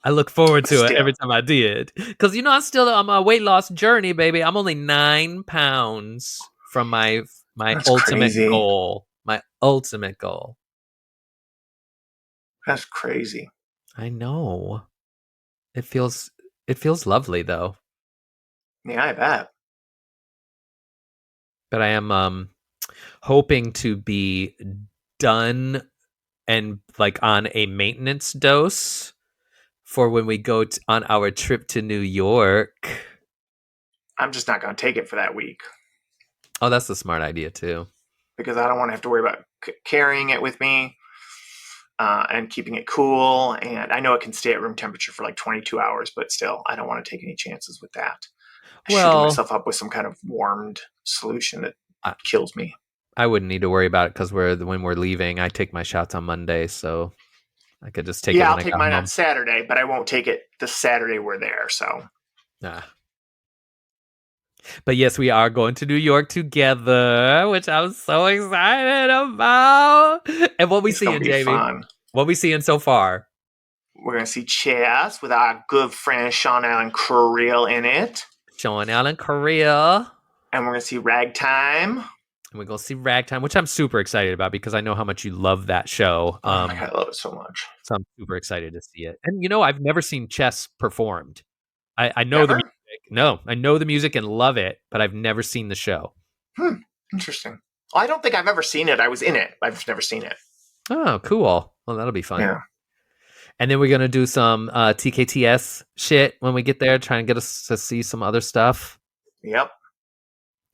I look forward to it every time I did. Because, I'm still on my weight loss journey, baby. I'm only 9 pounds from my That's ultimate crazy. goal. My ultimate goal. That's crazy. I know. It feels lovely, though. Yeah, I bet. But I am hoping to be done and on a maintenance dose for when we go on our trip to New York. I'm just not going to take it for that week. Oh, that's a smart idea too. Because I don't want to have to worry about carrying it with me and keeping it cool. And I know it can stay at room temperature for 22 hours, but still, I don't want to take any chances with that. Shooting myself up with some kind of warmed solution that kills me. I wouldn't need to worry about it because when we're leaving, I take my shots on Monday, so I could just take it. Yeah, I'll take mine on Saturday, but I won't take it the Saturday we're there. So, but yes, we are going to New York together, which I'm so excited about. And what we seeing, Jamie? Fun. What we seeing so far? We're going to see Chess with our good friend Sean Allen Creel in it. Sean Allen Creel. And we're going to see Ragtime. And we're going to see Ragtime, which I'm super excited about because I know how much you love that show. Oh my God, I love it so much. So I'm super excited to see it. And, I've never seen Chess performed. I know Never? the music. No, I know the music and love it, but I've never seen the show. Interesting. Well, I don't think I've ever seen it. I was in it. I've never seen it. Oh, cool. Well, that'll be fun. Yeah. And then we're going to do some TKTS shit when we get there, trying to get us to see some other stuff. Yep.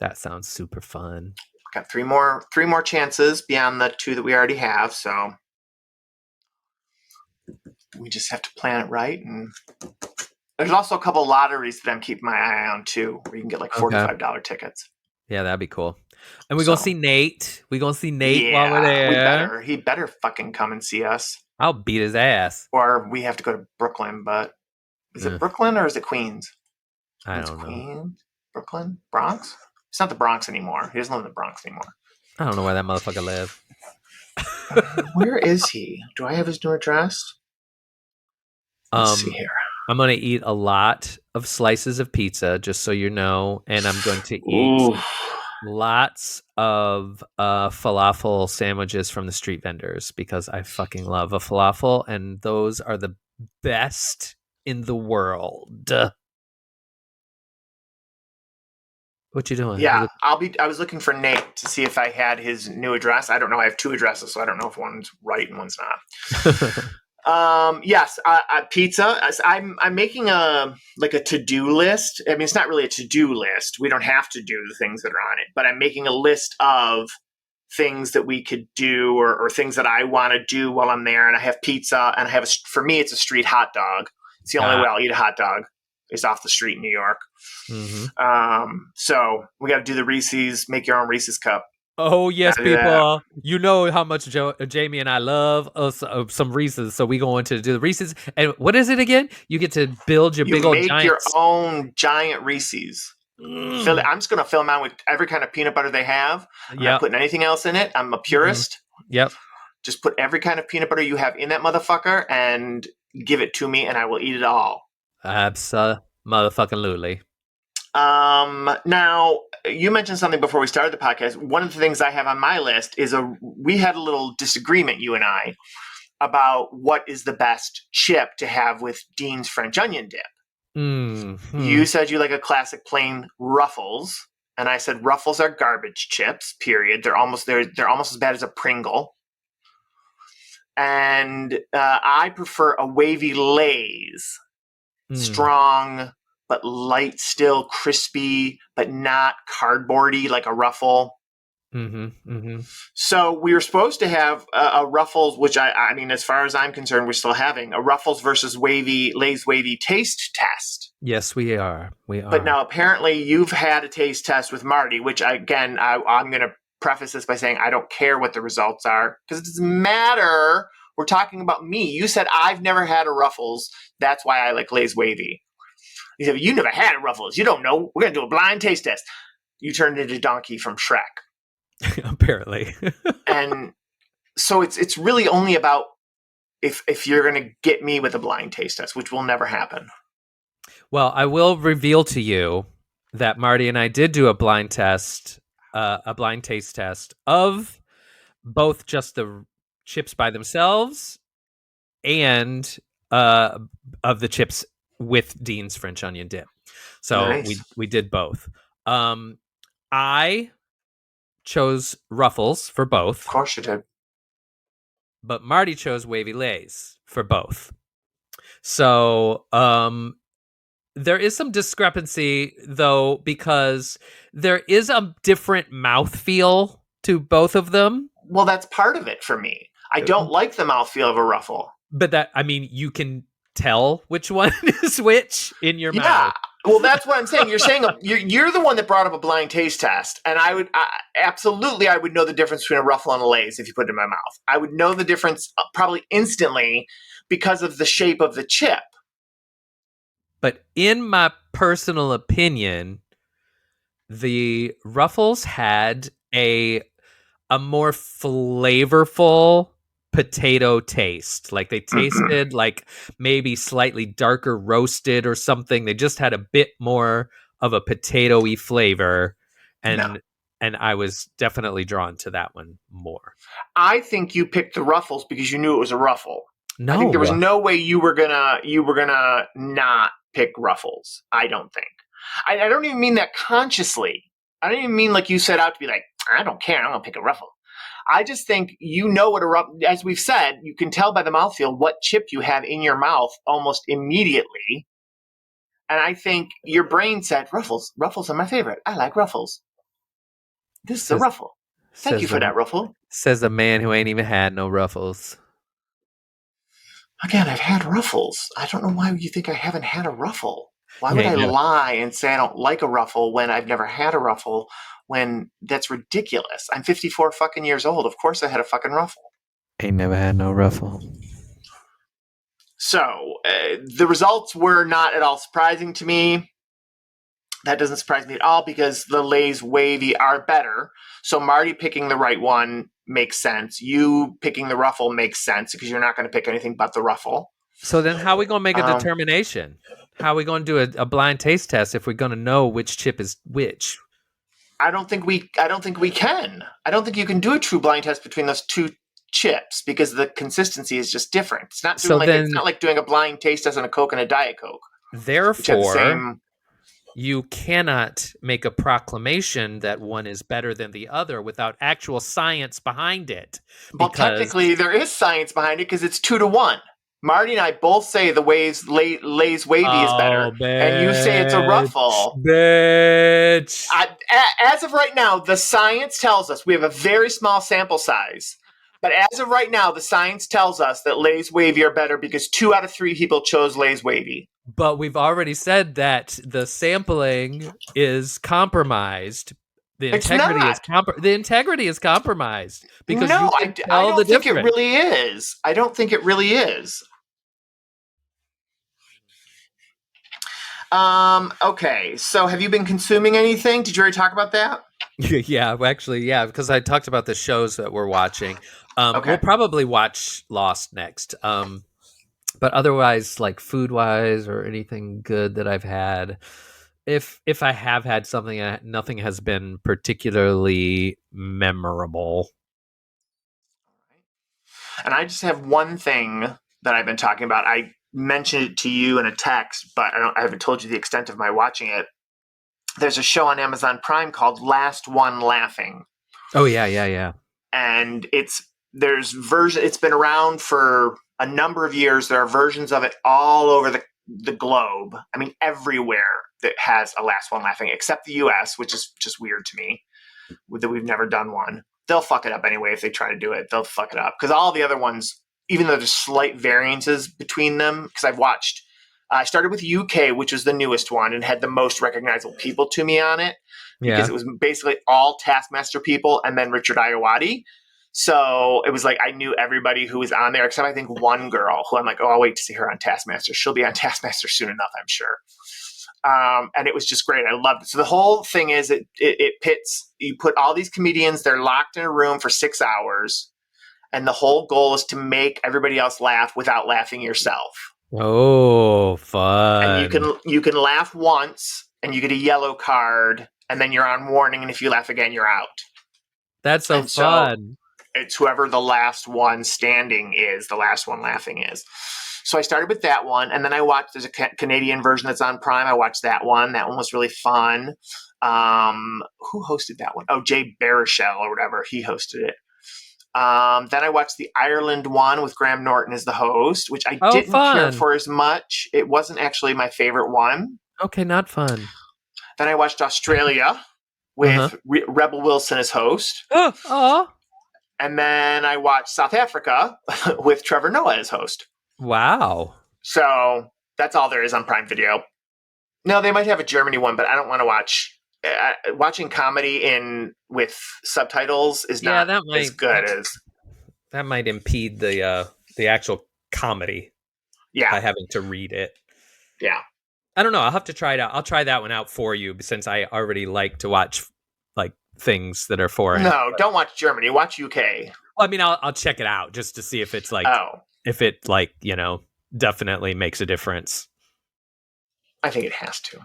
That sounds super fun. Got three more chances beyond the 2 that we already have, so we just have to plan it right. And there's also a couple lotteries that I'm keeping my eye on too, where you can get $45 tickets. Yeah, that'd be cool. And we're gonna see Nate. We're gonna see Nate while we're there. He better fucking come and see us. I'll beat his ass. Or we have to go to Brooklyn, but is it Brooklyn or is it Queens? I don't know. Queens? Brooklyn? Bronx? It's not the Bronx anymore. He doesn't live in the Bronx anymore. I don't know where that motherfucker lives. Where is he? Do I have his new address? Let's see here. I'm going to eat a lot of slices of pizza, just so you know, and I'm going to eat lots of falafel sandwiches from the street vendors because I fucking love a falafel, and those are the best in the world. What you doing? Yeah, I was looking for Nate to see if I had his new address. I don't know. I have 2 addresses, so I don't know if one's right and one's not. Yes, pizza. I'm making a to-do list. I mean, it's not really a to-do list. We don't have to do the things that are on it, but I'm making a list of things that we could do or things that I want to do while I'm there. And I have pizza, and I have for me, it's a street hot dog. It's the only way I'll eat a hot dog. Is off the street in New York. Mm-hmm. So we got to do the Reese's, make your own Reese's cup. Oh, yes, people. You know how much Jamie and I love some Reese's. So we going to do the Reese's. And what is it again? You get to build your big old giant. You make your own giant Reese's. I'm just going to fill them out with every kind of peanut butter they have. I'm not putting anything else in it. I'm a purist. Yep. Just put every kind of peanut butter you have in that motherfucker and give it to me, and I will eat it all. Absolutely. Now, you mentioned something before we started the podcast. One of the things I have on my list is we had a little disagreement, you and I, about what is the best chip to have with Dean's French onion dip. Mm-hmm. You said you like a classic plain Ruffles, and I said Ruffles are garbage chips, period. They're almost as bad as a Pringle. And I prefer a wavy Lay's. Strong, but light, still crispy, but not cardboardy like a Ruffle. Mm-hmm. Mm-hmm. So we were supposed to have a Ruffles, which I mean, as far as I'm concerned, we're still having a Ruffles versus Lay's Wavy taste test. Yes, we are. We But are. now apparently you've had a taste test with Marty, which I'm going to preface this by saying I don't care what the results are because it doesn't matter. We're talking about me. You said I've never had a Ruffles. That's why I like Lay's Wavy. He said, you never had a Ruffles. You don't know. We're going to do a blind taste test. You turned into Donkey from Shrek. Apparently. And so it's really only about if you're going to get me with a blind taste test, which will never happen. Well, I will reveal to you that Marty and I did do a blind taste of both just the chips by themselves and of the chips with Dean's French onion dip. So Nice. we did both. I chose Ruffles for both. Of course you did. But Marty chose Wavy Lays for both. So there is some discrepancy, though, because there is a different mouthfeel to both of them. Well, that's part of it for me. I don't like the mouthfeel of a Ruffle. But you can tell which one is which in your Yeah. mouth. Well, that's what I'm saying. You're saying you're the one that brought up a blind taste test, and I would know the difference between a Ruffle and a Lay's if you put it in my mouth. I would know the difference probably instantly because of the shape of the chip. But in my personal opinion, the Ruffles had a more flavorful potato taste. Like they tasted like maybe slightly darker roasted or something. They just had a bit more of a potatoy flavor, and I was definitely drawn to that one more. I think you picked the Ruffles because you knew it was a Ruffle. No, I think there was no way you were gonna not pick Ruffles. I don't think. I don't even mean that consciously. I don't even mean like you set out to be like, I don't care, I'm gonna pick a Ruffle. I just think you know what as we've said, you can tell by the mouthfeel what chip you have in your mouth almost immediately. And I think your brain said, Ruffles. Ruffles are my favorite. I like Ruffles. This is a Ruffle. Thank you for that, Ruffle. Says a man who ain't even had no Ruffles. Again, I've had Ruffles. I don't know why you think I haven't had a Ruffle. Why would I lie and say I don't like a Ruffle when I've never had a Ruffle? When that's ridiculous. I'm 54 fucking years old. Of course I had a fucking Ruffle. Ain't never had no Ruffle. So the results were not at all surprising to me. That doesn't surprise me at all because the Lay's Wavy are better. So Marty picking the right one makes sense. You picking the Ruffle makes sense because you're not going to pick anything but the Ruffle. So then how are we going to make a determination? How are we going to do a blind taste test if we're going to know which chip is which? I don't think we can. I don't think you can do a true blind test between those two chips because the consistency is just different. It's not it's not like doing a blind taste test on a Coke and a Diet Coke. Therefore, you cannot make a proclamation that one is better than the other without actual science behind it. Well, technically, there is science behind it because it's 2-1. Marty and I both say the Lay's Wavy is better, and you say it's a Ruffle. Bitch. As of right now, the science tells us we have a very small sample size. But as of right now, the science tells us that Lay's Wavy are better because 2 out of 3 people chose Lay's Wavy. But we've already said that the sampling is compromised. The integrity is compromised because no, you can tell I don't think it really is. I don't think it really is. Okay, so have you been consuming anything? Did you already talk about that? Yeah, because I talked about the shows that we're watching. We'll probably watch Lost next. But otherwise, like food-wise or anything good that I've had, if I have had something, nothing has been particularly memorable. And I just have one thing that I've been talking about. I mentioned it to you in a text, but I haven't told you the extent of my watching it. There's a show on Amazon Prime called Last One Laughing. Oh yeah. And it's been around for a number of years. There are versions of it all over the globe. I mean, everywhere that has a Last One Laughing, except the US, which is just weird to me. that we've never done one. They'll fuck it up anyway if they try to do it. They'll fuck it up because all the other ones, even though there's slight variances between them, because I've watched. I started with UK, which was the newest one and had the most recognizable people to me on it because it was basically all Taskmaster people and then Richard Ayoade. So it was like I knew everybody who was on there except I think one girl who I'm like, oh, I'll wait to see her on Taskmaster. She'll be on Taskmaster soon enough, I'm sure. And it was just great. I loved it. So the whole thing is it pits, you put all these comedians, they're locked in a room for 6 hours. And the whole goal is to make everybody else laugh without laughing yourself. Oh, fun. And you can laugh once and you get a yellow card and then you're on warning. And if you laugh again, you're out. That's so fun. So it's whoever the last one standing is, the last one laughing is. So I started with that one. And then I watched, there's a Canadian version that's on Prime. I watched that one. That one was really fun. Who hosted that one? Oh, Jay Baruchel or whatever. He hosted it. Then I watched the Ireland one with Graham Norton as the host, which I didn't care for as much. It wasn't actually my favorite one. Okay, not fun. Then I watched Australia with Rebel Wilson as host. And then I watched South Africa with Trevor Noah as host. Wow. So that's all there is on Prime Video. No, they might have a Germany one, but I don't want to watch. Watching comedy with subtitles is not as good as that might impede the actual comedy. Yeah, by having to read it. Yeah, I don't know. I'll have to try it out. I'll try that one out for you since I already like to watch like things that are foreign. No, don't watch Germany. Watch UK. Well, I mean, I'll check it out just to see if it's like if it like definitely makes a difference. I think it has to.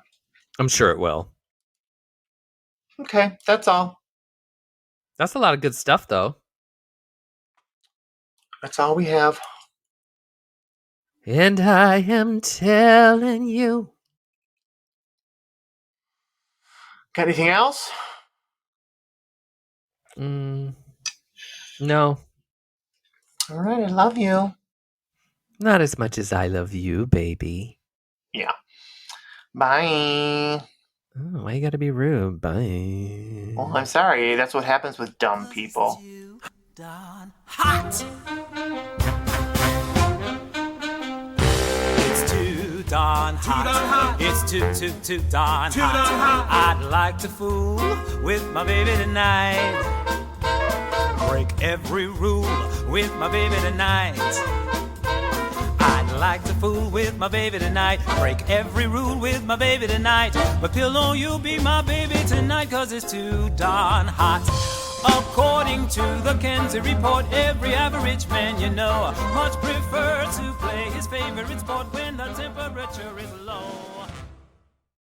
I'm sure it will. Okay, that's all. That's a lot of good stuff, though. That's all we have. And I am telling you. Got anything else? No. All right, I love you. Not as much as I love you, baby. Yeah. Bye. Oh, why you gotta be rude? Bye. Well, I'm sorry. That's what happens with dumb people. Hot. It's too darn hot. It's too darn hot. I'd like to fool with my baby tonight. Break every rule with my baby tonight. I'd like to fool with my baby tonight. Break every rule with my baby tonight. But pillow, you'll be my baby tonight, 'cause it's too darn hot. According to the Kenzie report, every average man you know much prefer to play his favorite sport when the temperature is low.